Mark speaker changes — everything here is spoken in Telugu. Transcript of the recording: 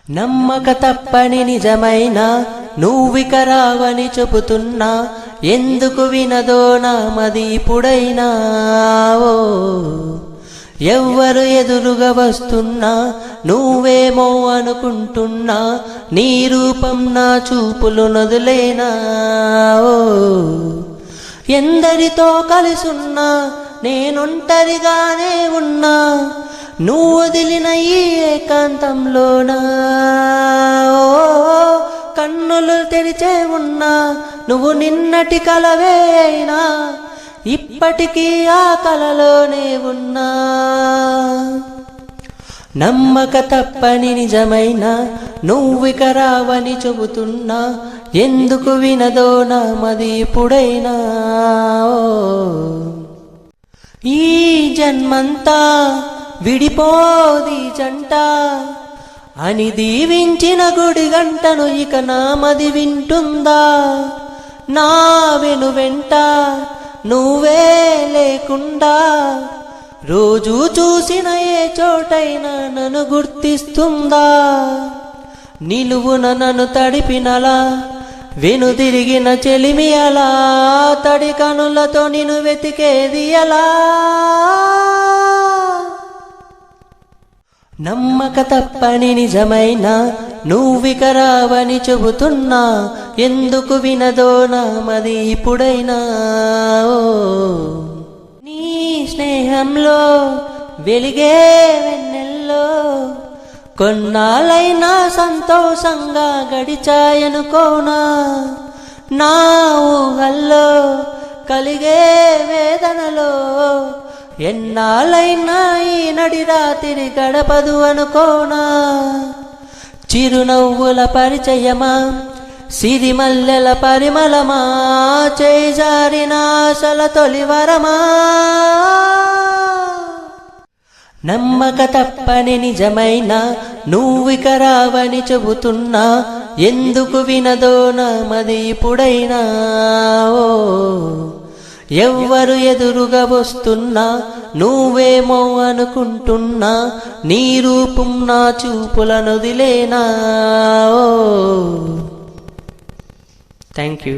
Speaker 1: నమ్మక తప్పని నిజమైన నువ్విక రావని చెబుతున్నా, ఎందుకు వినదో నా మది ఇప్పుడైనా. ఓ ఎవ్వరు ఎదురుగా వస్తున్నా నువ్వేమో అనుకుంటున్నా, నీ రూపం నా చూపులు నదులేనా. ఓ ఎందరితో కలిసున్నా నేనొంటరిగానే ఉన్నా, నువ్వు వదిలిన ఈ ఏకాంతంలోనా. కన్నులు తెరిచే ఉన్నా నువ్వు నిన్నటి కలవే అయినా, ఇప్పటికీ ఆ కలలోనే ఉన్నా. నమ్మక తప్పని నిజమైన నువ్విక రావని చెబుతున్నా, ఎందుకు వినదో నా మది ఇప్పుడైనా. ఈ జన్మంతా విడిపోది జంట అని దీవించిన గుడి గంటను ఇక నా మది వింటుందా. నా వెనువెంట నువ్వే లేకుండా, రోజు చూసిన ఏ చోటైనా నన్ను గుర్తిస్తుందా. నిలువున నన్ను తడిపినలా వెనుదిరిగిన చెలిమి అలా, తడి కనులతో నిన్ను వెతికేది ఎలా. నమ్మక తప్పని నిజమైన నువ్విక రావని చెబుతున్నా, ఎందుకు వినదో నా మది ఇప్పుడైనా. నీ స్నేహంలో వెలిగే వెన్నెల్లో కొన్నాళ్ళైనా సంతోషంగా గడిచాయనుకోనా. నా ఊహల్లో కలిగే వేదనలో ఎన్నాళ్ళైనా ఈ నడి రాత్రి గడపదు అనుకోనా. చిరునవ్వుల పరిచయమా, సిరిమల్లెల పరిమళమా, చేజారిన ఆశల తొలివరమా. నమ్మక తప్పని నిజమైన నువ్విక రావని చెబుతున్నా, ఎందుకు వినదో నా మది ఇప్పుడైనా. ఓ ఎవ్వరు ఎదురుగా వస్తున్నా నువ్వేమో అనుకుంటున్నా, నీ రూపం నా చూపుల నొదిలేనా. Thank you.